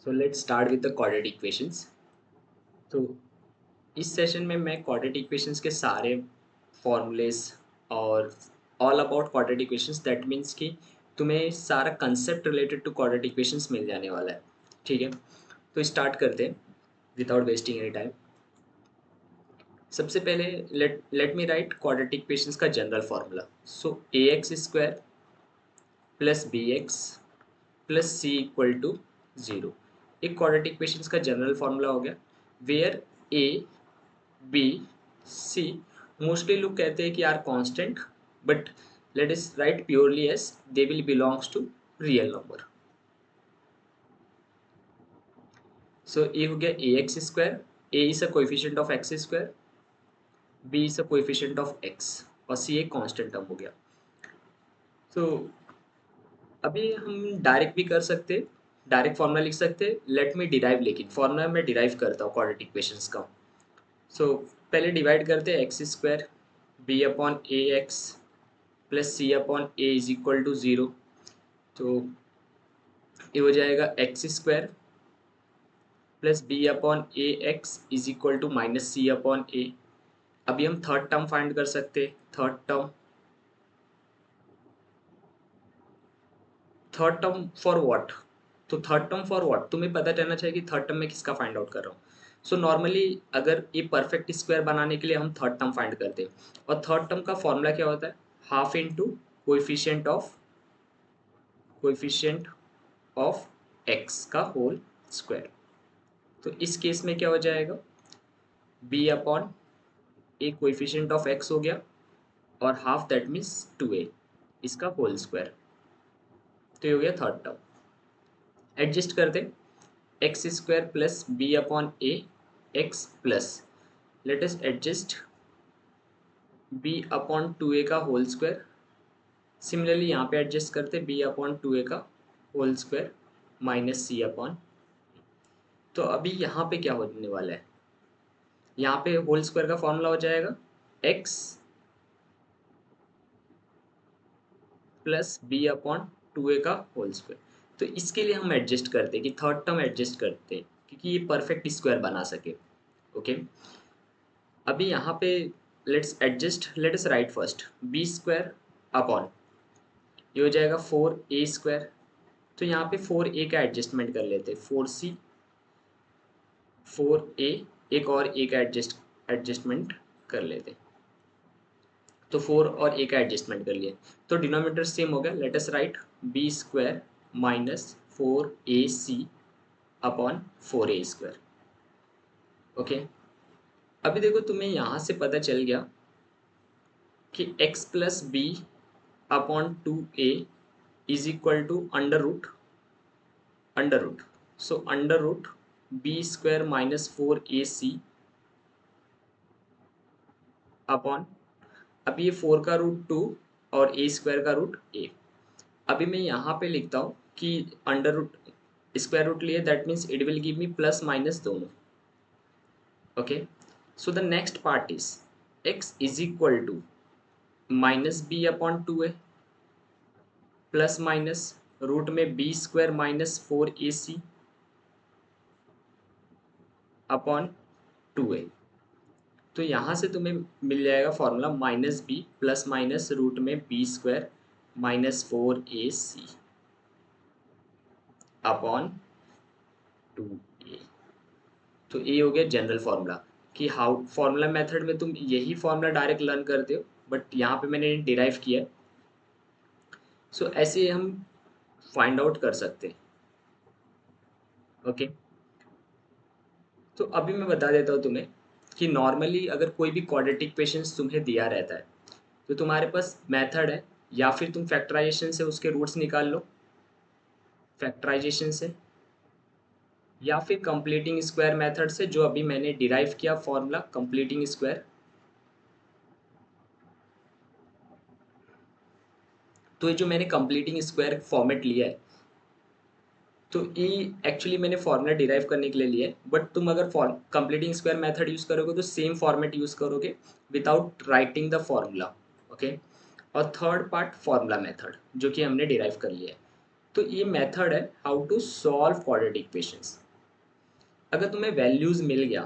So let's start with the quadratic equations. तो इस session में मैं क्वाड्रेटिक इक्वेशंस के सारे फॉर्मूलेस और all about quadratic equations, that means कि तुम्हें सारा concept related to quadratic equations मिल जाने वाला है। ठीक है, तो स्टार्ट करते हैं विदाउट वेस्टिंग एनी टाइम। सबसे पहले let me write quadratic equations का general formula. So A x square plus B x plus C equal to zero एक क्वाड्रेटिक इक्वेशंस का जनरल फार्मूला हो गया, where A B C mostly लोग कहते हैं कि are constant, but let us write purely as they will belongs to real number. So A हो गया A x square, A is a coefficient of x square, B is a coefficient of x और सी एक constant term हो गया। सो अभी हम direct भी कर सकते, डायरेक्ट फार्मूला लिख सकते, लेट मी डिराइव, लेकिन फार्मूला मैं डिराइव करता हूँ क्वाड्रेटिक इक्वेशंस का। सो पहले डिवाइड करते हैं X square B upon A X plus C upon A is equal to zero. तो ये हो जाएगा X square plus B upon A X is equal to minus C upon A. अभी हम थर्ड टर्म फाइंड कर सकते हैं। Third term for what? तो थर्ड टर्म फॉर व्हाट तुम्हें पता चलना चाहिए कि थर्ड टर्म में किसका फाइंड आउट कर रहा हूँ। सो नॉर्मली अगर ये परफेक्ट स्क्वायर बनाने के लिए हम थर्ड टर्म फाइंड करते हैं, और थर्ड टर्म का फॉर्मूला क्या होता है? Half into coefficient of X का होल स्क्वायर। तो इस केस में क्या हो जाएगा? B upon A coefficient of X हो गया और हाफ दैट मीन्स 2a इसका होल स्क्वायर। तो ये हो गया थर्ड टर्म। एडजस्ट कर दे, X square plus B upon A X plus, let us adjust B upon 2a का होल स्क्वायर। सिमिलरली यहाँ पे एडजस्ट करते बी अपॉन 2a का whole square minus C upon. तो अभी यहाँ पे क्या होने वाला है? यहाँ पे होल स्क्वायर का फॉर्मूला हो जाएगा x plus B upon 2a का होल स्क्वायर। तो इसके लिए हम एडजस्ट करते हैं कि थर्ड टर्म एडजस्ट करते हैं क्योंकि ये परफेक्ट स्क्वायर बना सके। ओके, अभी यहाँ पे let's adjust, let us write first B square upon, ये हो जाएगा 4a स्क्वायर। तो यहाँ पे 4a का एडजस्टमेंट कर लेते हैं, 4c 4a, एक और a का एडजस्टमेंट कर लेते हैं। तो 4 और a का एडजस्टमेंट कर लिए तो डिनोमिनेटर सेम हो गया। Let us write B square minus 4ac upon 4a square. Okay, अभी देखो तुम्हें यहाँ से पता चल गया कि x plus B upon 2a is equal to under root. So under root B square minus 4ac upon, अब ये 4 का रूट 2 और a स्क्वायर का रूट a। अभी मैं यहाँ पे लिखता हूँ कि अंडर रूट स्क्वायर रूट लिए, that means it will give me plus minus दोनों। Okay, so the next part is x is equal to minus B upon 2a plus minus root में B square minus 4ac upon 2a। तो यहाँ से तुम्हें मिल जाएगा formula minus B plus minus root में B square minus 4ac upon 2a। तो ये हो गया जनरल फार्मूला कि हाउ फार्मूला मेथड में तुम यही फार्मूला डायरेक्ट लर्न करते हो, बट यहाँ पे मैंने डिराइव किया है। सो ऐसे हम फाइंड आउट कर सकते हैं। ओके, तो अभी मैं बता देता हूँ तुम्हें कि नॉर्मली अगर कोई भी क्वाड्रेटिक इक्वेशंस तुम्हें दिया रहता है तो तुम्हारे पास मेथड है, या फिर तुम फैक्टराइजेशन से उसके रूट्स निकाल लो, फैक्टराइजेशन से, या फिर कंप्लीटिंग स्क्वायर मेथड से, जो अभी मैंने डिराइव किया फॉर्मूला कंप्लीटिंग स्क्वायर। तो ये जो मैंने कंप्लीटिंग स्क्वायर फॉर्मेट लिया है, तो ये एक्चुअली मैंने फॉर्मूला डिराइव करने के लिए लिया है, बट तुम अगर कंप्लीटिंग स्क्वायर मेथड यूज़ करोगे तो सेम फॉर्मेट यूज़ करोगे without writing the formula. Okay, और थर्ड पार्ट फॉर्मूला मेथड जो कि हमने डिराइव कर लिया है। तो ये मेथड है how to solve quadratic equations. अगर तुम्हें वैल्यूज मिल गया,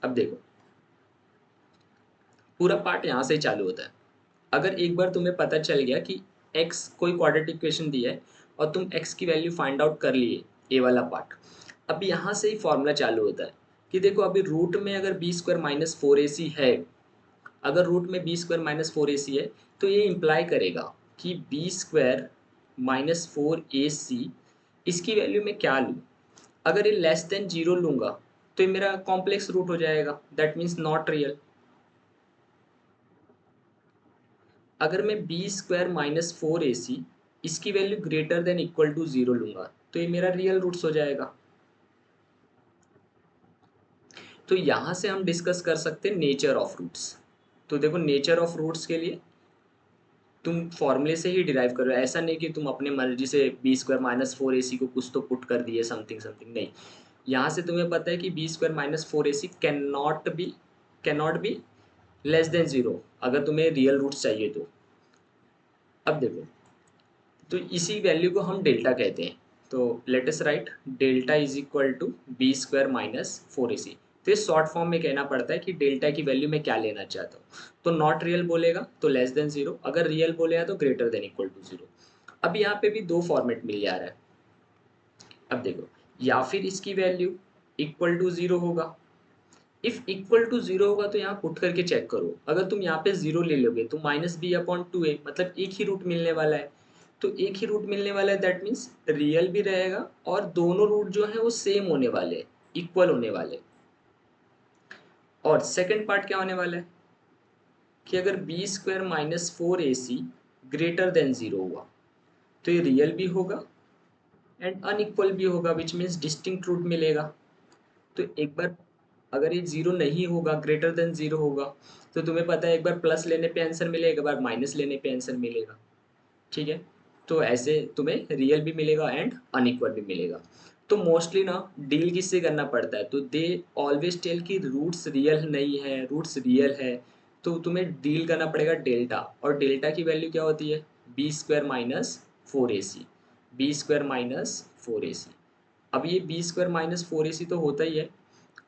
अब देखो पूरा पार्ट यहाँ से ही चालू होता है। अगर एक बार तुम्हें पता चल गया कि x कोई क्वाड्रेटिक इक्वेशन दी है और तुम x की वैल्यू फाइंड आउट कर लिए, ए वाला पार्ट, अब यहाँ से ही फॉर्मूला चालू होता है कि देखो अभी रूट में अगर बी स्क्वायर माइनस फोर ए सी है, अगर रूट में बी स्क्वायर माइनस फोर ए सी है तो ये इम्प्लाई करेगा कि बी स्क्वायर माइनस फोर ए सी, इसकी वैल्यू मैं क्या लूँ? अगर ये लेस देन जीरो लूँगा तो ये मेरा कॉम्प्लेक्स रूट हो जाएगा, दैट मीन्स नॉट रियल। अगर मैं बी स्क्वायर माइनस फोर ए सी इसकी value greater than equal to zero लूँगा तो ये मेरा रियल रूट्स हो जाएगा। तो यहाँ से हम डिस्कस कर सकते हैं नेचर ऑफ रूट्स। तो देखो नेचर ऑफ रूट्स के लिए तुम फॉर्मूले से ही डिराइव करो, ऐसा नहीं कि तुम अपने मर्जी से बी स्क्वायर माइनस फोर ए सी को कुछ तो पुट कर दिए समथिंग समथिंग, नहीं। यहाँ से तुम्हें पता है कि b square minus four A c can not be less than zero अगर तुम्हें रियल रूट्स चाहिए तो। अब देखो, तो इसी वैल्यू को हम डेल्टा कहते हैं। तो let us write delta is equal to B square minus four A C. तो इस शॉर्ट फॉर्म में कहना पड़ता है कि डेल्टा की वैल्यू मैं क्या लेना चाहता हूँ। तो नॉट रियल बोलेगा तो लेस देन जीरो, अगर रियल बोलेगा तो greater than equal to zero. अब यहाँ पे भी दो फॉर्मेट मिल जा रहा है। अब देखो, या फिर इसकी वैल्यू इक्वल टू जीरो होगा। इफ इक्वल टू जीरो होगा तो यहाँ पुट करके चेक करो, अगर तुम यहाँ पे जीरो ले लोगे तो माइनस बी अपॉन टू ए, मतलब एक ही रूट मिलने वाला है। तो एक ही रूट मिलने वाला है दैट मीन्स रियल भी रहेगा और दोनों रूट जो है वो सेम होने वाले, इक्वल होने वाले। और सेकेंड पार्ट क्या होने वाला है कि अगर बी स्क्वायर माइनस फोर ए सी ग्रेटर देन जीरो हुआ तो ये रियल भी होगा एंड अनइक्वल भी होगा, विच मीन्स डिस्टिंक्ट रूट मिलेगा। तो एक बार अगर ये जीरो नहीं होगा, ग्रेटर देन जीरो होगा, तो तुम्हें पता है एक बार प्लस लेने पे आंसर मिलेगा, एक बार माइनस लेने पे आंसर मिलेगा। ठीक है, तो ऐसे तुम्हें रियल भी मिलेगा एंड अनइक्वल भी मिलेगा। तो मोस्टली ना डील किससे करना पड़ता है, तो दे ऑलवेज टेल कि रूट्स रियल नहीं है, रूट्स रियल है। तो तुम्हें डील करना पड़ेगा डेल्टा, और डेल्टा की वैल्यू क्या होती है बी स्क्वायर माइनस फोर ए सी, बी स्क्वायर माइनस फोर ए सी। अब ये बी स्क्वायर माइनस फोर ए सी तो होता ही है,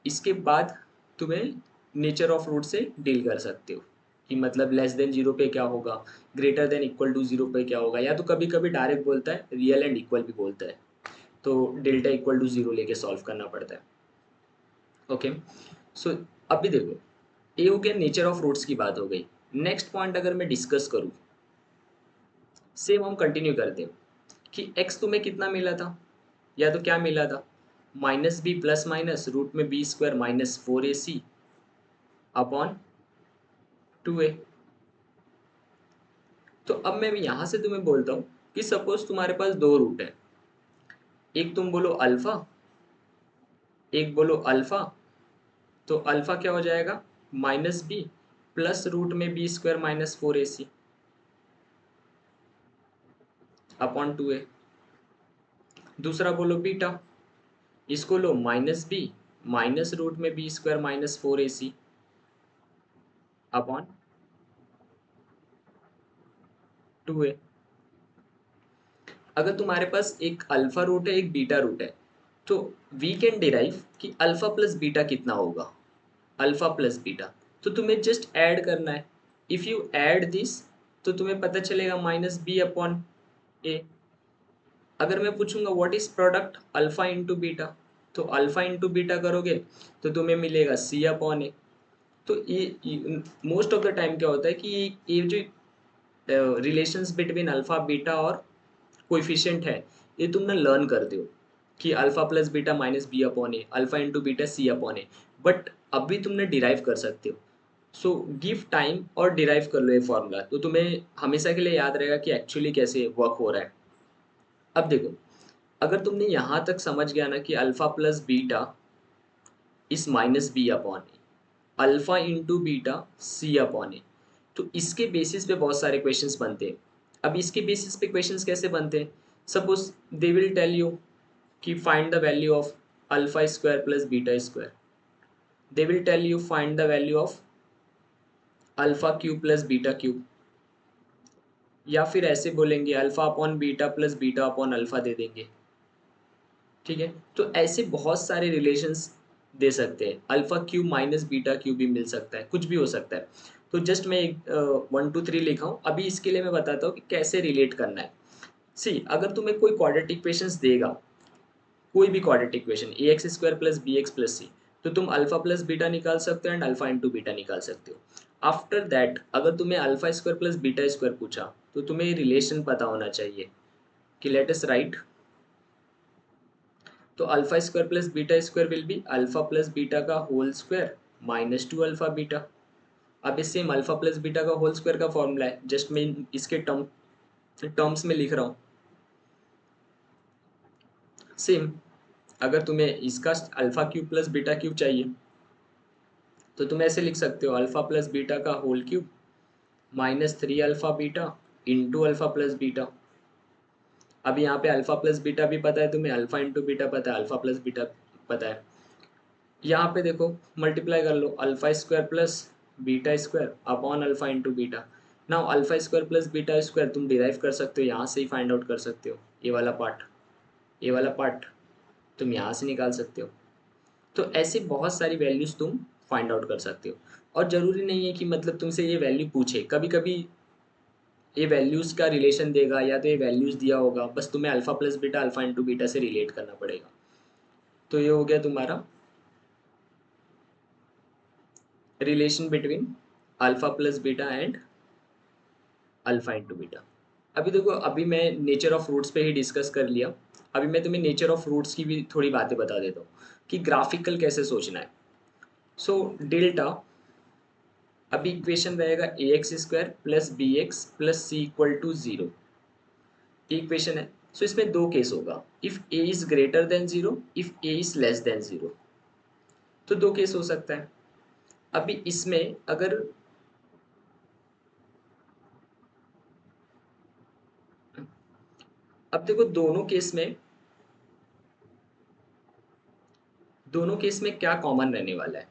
इसके बाद तुम्हें नेचर ऑफ रूट से डील कर सकते हो कि मतलब लेस देन जीरो पे क्या होगा, greater than equal to zero पे क्या होगा, या तो कभी कभी डायरेक्ट बोलता है रियल एंड इक्वल भी बोलता है। तो डेल्टा इक्वल टू जीरो लेके सॉल्व करना पड़ता है। ओके, सो अभी देखो ये हो गया नेचर ऑफ रूट्स की बात हो गई। नेक्स्ट पॉइंट अगर मैं डिस्कस करूँ, सेम हम कंटिन्यू करते हैं कि एक्स तुम्हें कितना मिला था, या तो क्या मिला था minus B plus minus root में B square minus four A c upon two a. तो अब मैं यहाँ से तुम्हें बोलता हूँ कि सपोज तुम्हारे पास दो रूट है, एक तुम बोलो अल्फा, एक बोलो अल्फा। तो अल्फा क्या हो जाएगा माइनस बी प्लस रूट में बी स्क्वायर माइनस फोर ए सी अपॉन टू ए। दूसरा बोलो बीटा, इसको लो माइनस बी माइनस रूट में बी स्क्वायर माइनस फोर ए सी अपॉन टू ए। अगर तुम्हारे पास एक अल्फा रूट है एक बीटा रूट है, तो वी कैन डिराइव कि अल्फा प्लस बीटा कितना होगा, अल्फा प्लस बीटा। तो तुम्हें जस्ट ऐड करना है, इफ़ यू ऐड दिस तो तुम्हें पता चलेगा माइनस बी अपॉन ए। अगर मैं पूछूंगा what is product alpha into beta, तो अल्फा इंटू बीटा करोगे तो तुम्हें मिलेगा सी अपॉन ए। तो ये मोस्ट ऑफ द टाइम क्या होता है कि ये जो रिलेशंस बिटवीन अल्फा बीटा और कोएफिशिएंट है, ये तुम ना लर्न करते हो कि alpha plus beta minus B upon a, alpha into beta c upon a, but अभी तुमने डिराइव कर सकते हो। सो गिव टाइम और डिराइव कर लो ये फॉर्मूला, तो तुम्हें हमेशा के लिए याद रहेगा कि एक्चुअली कैसे वर्क हो रहा है। अब देखो, अगर तुमने यहाँ तक समझ गया ना कि अल्फा प्लस बीटा इस minus B upon a, alpha into beta c upon ए, तो इसके बेसिस पे बहुत सारे क्वेश्चंस बनते हैं। अब इसके बेसिस पे क्वेश्चंस कैसे बनते हैं, suppose they will tell you कि find the value of alpha square plus beta square, they will tell you find the value of alpha cube plus beta cube. या फिर ऐसे बोलेंगे alpha upon beta plus beta upon alpha दे देंगे। ठीक है, तो ऐसे बहुत सारे रिलेशंस दे सकते हैं। Alpha cube minus beta cube भी मिल सकता है, कुछ भी हो सकता है। तो जस्ट मैं एक 1 2 3 लिखा हूँ। अभी इसके लिए मैं बताता हूँ कि कैसे रिलेट करना है। सी, अगर तुम्हें कोई क्वाड्रेटिक इक्वेशंस देगा, कोई भी quadratic equation a x square plus B x plus c, तो तुम अल्फा प्लस बीटा निकाल सकते हो एंड अल्फा इंटू बीटा निकाल सकते हो। आफ्टर दैट अगर तुम्हें alpha square plus beta square पूछा, तो तुम्हें रिलेशन पता होना चाहिए कि लेट अस राइट। तो alpha square plus beta square will be alpha plus beta का whole square minus two alpha beta. अब इस सेम अल्फा प्लस बीटा का होल स्क्वायर का फॉर्मूला है, जस्ट मैं इसके टर्म्स में लिख रहा हूँ। सेम, अगर तुम्हें इसका alpha cube plus beta cube चाहिए, तो तुम ऐसे लिख सकते हो अल्फा प्लस बीटा का whole cube minus 3 alpha beta into alpha plus beta. अब यहाँ पे अल्फा प्लस बीटा भी पता है तुम्हें, अल्फा इंटू बीटा पता है, अल्फा प्लस बीटा पता है। यहाँ पे देखो मल्टीप्लाई कर लो, alpha square plus beta square upon alpha into beta. Now alpha square plus beta square तुम डिराइव कर सकते हो, यहाँ से ही फाइंड आउट कर सकते हो। ये वाला पार्ट, ये वाला पार्ट तुम यहाँ से निकाल सकते हो। तो ऐसे बहुत सारी वैल्यूज तुम फाइंड आउट कर सकते हो। और ज़रूरी नहीं है कि मतलब तुमसे ये वैल्यू पूछे, कभी कभी ये वैल्यूज़ का रिलेशन देगा या तो ये वैल्यूज़ दिया होगा, बस तुम्हें alpha plus beta alpha into beta से रिलेट करना पड़ेगा। तो ये हो गया तुम्हारा relation between alpha plus beta and alpha into beta. अभी देखो, अभी मैं नेचर ऑफ रूट्स पे ही डिस्कस कर लिया। अभी मैं तुम्हें नेचर ऑफ रूट्स की भी थोड़ी बातें बता देता हूँ कि ग्राफिकल कैसे सोचना है। सो डेल्टा, अभी इक्वेशन रहेगा a x square plus B x plus C equal to zero. Equation है। सो इसमें दो केस होगा, if a is greater than zero, if a is less than zero. तो दो केस हो सकता है। अभी इसमें अगर अब देखो दोनों केस में क्या कॉमन रहने वाला है।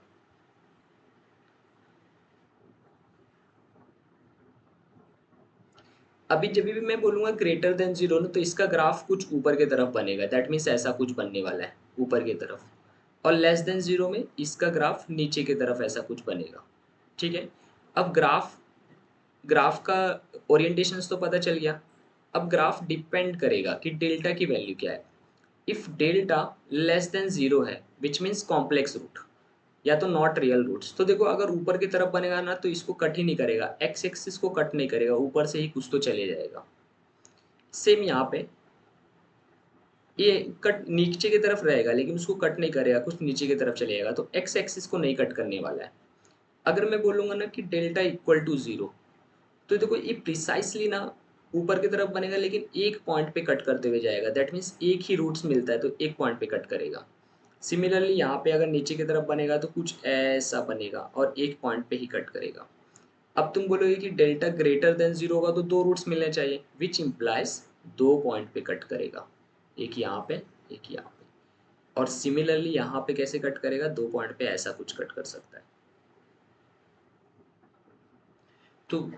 अभी जब भी मैं बोलूंगा ग्रेटर देन जीरो ना, तो इसका ग्राफ कुछ ऊपर की तरफ बनेगा, दैट मीन्स ऐसा कुछ बनने वाला है ऊपर की तरफ। और लेस देन जीरो में इसका ग्राफ नीचे की तरफ ऐसा कुछ बनेगा। ठीक है, अब ग्राफ ग्राफ का ओरिएंटेशन तो पता चल गया। अब ग्राफ डिपेंड करेगा कि डेल्टा की वैल्यू क्या है। If delta less than zero है, विच मीन्स कॉम्प्लेक्स रूट या तो नॉट रियल रूट्स, तो देखो अगर ऊपर की तरफ बनेगा ना, तो इसको कट ही नहीं करेगा, एक्स एक्सिस को कट नहीं करेगा, ऊपर से ही कुछ तो चले जाएगा। सेम यहाँ पे ये कट नीचे की तरफ रहेगा, लेकिन उसको कट नहीं करेगा, कुछ नीचे की तरफ चले जाएगा, तो एक्स एक्सिस को नहीं कट करने वाला है। अगर मैं बोलूंगा ना कि डेल्टा इक्वल टू जीरो, तो देखो ये प्रिसाइसली ना ऊपर की तरफ बनेगा, लेकिन एक पॉइंट पे कट करते हुए जाएगा, दैट मीन्स एक ही रूट्स मिलता है तो एक पॉइंट पे कट करेगा। सिमिलरली यहाँ पे अगर नीचे की तरफ बनेगा तो कुछ ऐसा बनेगा और एक पॉइंट पे ही कट करेगा। अब तुम बोलोगे कि डेल्टा ग्रेटर देन जीरो होगा तो दो रूट्स मिलने चाहिए, विच इम्प्लाइज दो पॉइंट पे कट करेगा, एक यहाँ पे एक यहाँ पे। और सिमिलरली यहाँ पे कैसे कट करेगा, दो पॉइंट पे ऐसा कुछ कट कर सकता है। तो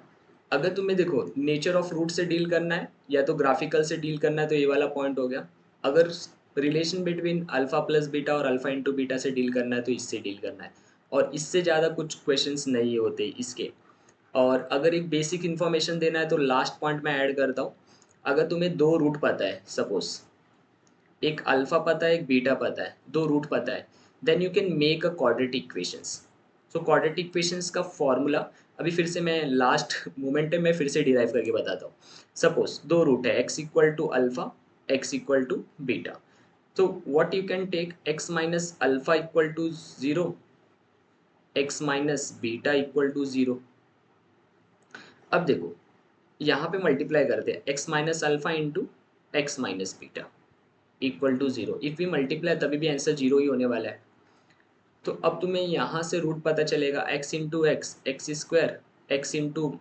अगर तुम्हें देखो नेचर ऑफ रूट से डील करना है या तो ग्राफिकल से डील करना है, तो ये वाला पॉइंट हो गया। अगर relation between alpha plus beta और अल्फा इंटू बीटा से डील करना है, तो इससे डील करना है। और इससे ज़्यादा कुछ क्वेश्चंस नहीं होते इसके। और अगर एक बेसिक इन्फॉर्मेशन देना है तो लास्ट पॉइंट मैं ऐड करता हूँ। अगर तुम्हें दो रूट पता है, सपोज एक अल्फा पता है एक बीटा पता है, दो रूट पता है, then you can make a quadratic equations. So quadratic equations का फॉर्मूला अभी फिर से मैं लास्ट मोमेंट में मैं फिर से डिराइव करके बताता हूँ। सपोज दो रूट है, x equal to alpha, x equal to beta. तो what you can take, x minus alpha equal to zero, x minus beta equal to zero. अब देखो यहाँ पे मल्टीप्लाई करते हैं, x minus alpha into x minus beta equal to zero. If we multiply तभी भी answer zero ही होने वाला है। तो अब तुम्हें यहाँ से रूट पता चलेगा, x into x x square, x into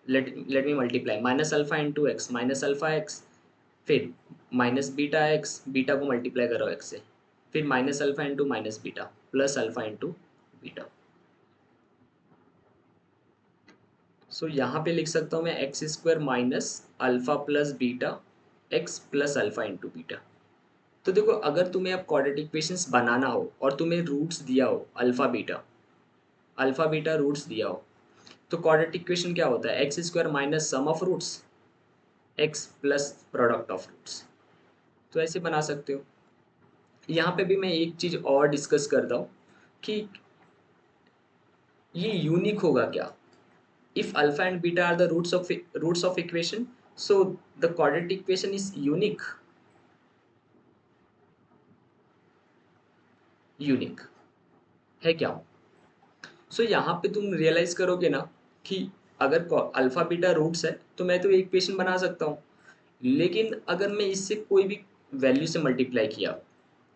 let me multiply minus alpha into x minus alpha x, फिर माइनस बीटा एक्स, बीटा को मल्टीप्लाई करो एक्स से, फिर minus alpha into minus beta plus alpha into beta. So यहाँ पे लिख सकता हूँ मैं x square minus alpha plus beta x plus alpha into beta. तो देखो अगर तुम्हें अब क्वाड्रेटिक इक्वेशंस बनाना हो और तुम्हें रूट्स दिया हो अल्फा बीटा रूट्स दिया हो, तो क्वाड्रेटिक इक्वेशन क्या होता है, x square minus sum of roots x plus product of roots. तो ऐसे बना सकते हो। यहाँ पे भी मैं एक चीज़ और डिस्कस करता हूँ कि ये यूनिक होगा क्या। If alpha and beta are the roots of equation, so the quadratic equation is unique है क्या। यहाँ पे तुम रियलाइज करोगे ना कि अगर अल्फा बीटा रूट्स है तो मैं तो एक इक्वेशन बना सकता हूँ, लेकिन अगर मैं इससे कोई भी वैल्यू से मल्टीप्लाई किया,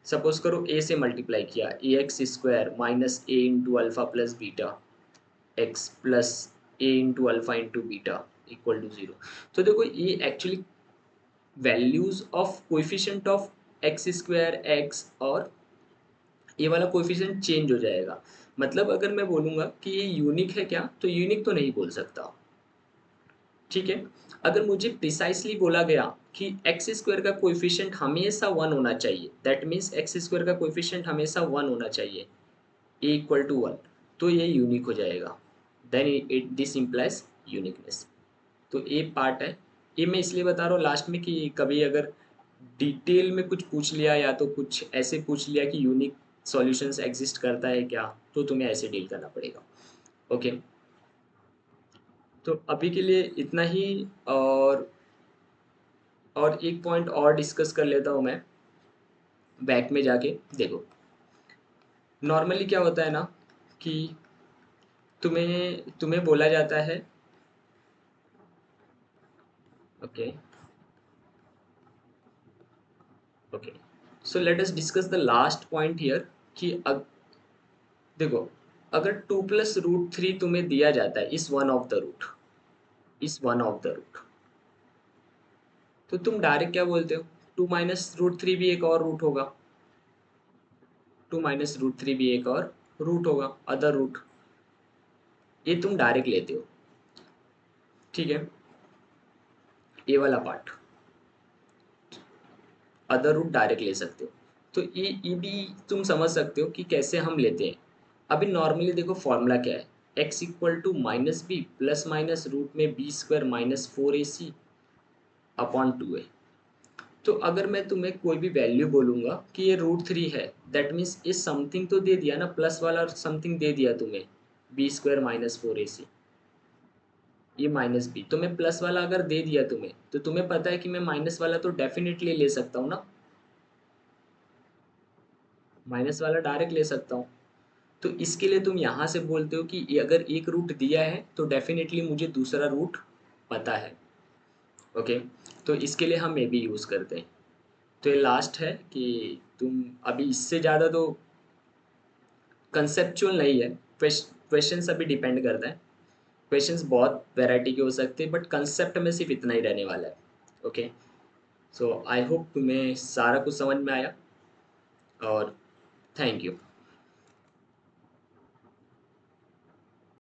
सपोज करो ए से मल्टीप्लाई किया, a x square minus a into alpha plus beta x plus a into alpha into beta equal to zero. तो देखो ये actually values of coefficient of x square x और ये वाला कोएफिशिएंट चेंज हो जाएगा। मतलब अगर मैं बोलूँगा कि ये यूनिक है क्या, तो यूनिक तो नहीं बोल सकता। ठीक है, अगर मुझे प्रिसाइसली बोला गया कि एक्स स्क्वायर का कोएफिशिएंट हमेशा वन होना चाहिए, दैट मीन्स एक्स स्क्वायर का कोएफिशिएंट हमेशा वन होना चाहिए, ए इक्वल टू वन, तो ये यूनिक हो जाएगा। Then it this implies uniqueness. तो ये पार्ट है। ये मैं इसलिए बता रहा हूँ लास्ट में कि कभी अगर डिटेल में कुछ पूछ लिया या तो कुछ ऐसे पूछ लिया कि यूनिक सॉल्यूशंस एग्जिस्ट करता है क्या, तो तुम्हें ऐसे डील करना पड़ेगा। ओके, तो अभी के लिए इतना ही। और एक पॉइंट और डिस्कस कर लेता हूँ मैं। बैक में जाके देखो, नॉर्मली क्या होता है ना कि तुम्हें तुम्हें बोला जाता है। Okay okay, so let us discuss the last point here कि देखो अगर टू प्लस रूट थ्री तुम्हें दिया जाता है इस वन ऑफ द रूट, इस वन ऑफ द रूट, तो तुम डायरेक्ट क्या बोलते हो, टू माइनस रूट थ्री भी एक और रूट होगा, टू माइनस रूट थ्री भी एक और रूट होगा, अदर रूट। ये तुम डायरेक्ट लेते हो। ठीक है, ये वाला पार्ट अदर रूट डायरेक्ट ले सकते हो। तो ये भी तुम समझ सकते हो कि कैसे हम लेते हैं। अभी नॉर्मली देखो फॉर्मूला क्या है, x equal to minus B plus minus root में बी स्क्वायर माइनस फोर ए सी अपॉन टू है। तो अगर मैं तुम्हें कोई भी वैल्यू बोलूँगा कि ये रूट थ्री है, दैट मीन्स ये समथिंग तो दे दिया ना, प्लस वाला समथिंग दे दिया तुम्हें, बी स्क्वायर माइनस फोर ए सी, ये माइनस बी, तो मैं प्लस वाला अगर दे दिया तुम्हें, तो तुम्हें पता है कि मैं माइनस वाला तो डेफिनेटली ले सकता हूँ ना, माइनस वाला डायरेक्ट ले सकता हूँ। तो इसके लिए तुम यहाँ से बोलते हो कि ये अगर एक रूट दिया है तो डेफिनेटली मुझे दूसरा रूट पता है। ओके, तो इसके लिए हम ये भी यूज़ करते हैं। तो ये लास्ट है कि तुम अभी इससे ज़्यादा तो कंसेप्चुअल नहीं है, क्वेश्चंस अभी डिपेंड करता है। क्वेश्चंस बहुत वैरायटी के हो सकते हैं, बट कंसेप्ट में सिर्फ इतना ही रहने वाला है। ओके, सो आई होप तुम्हें सारा कुछ समझ में आया, और थैंक यू।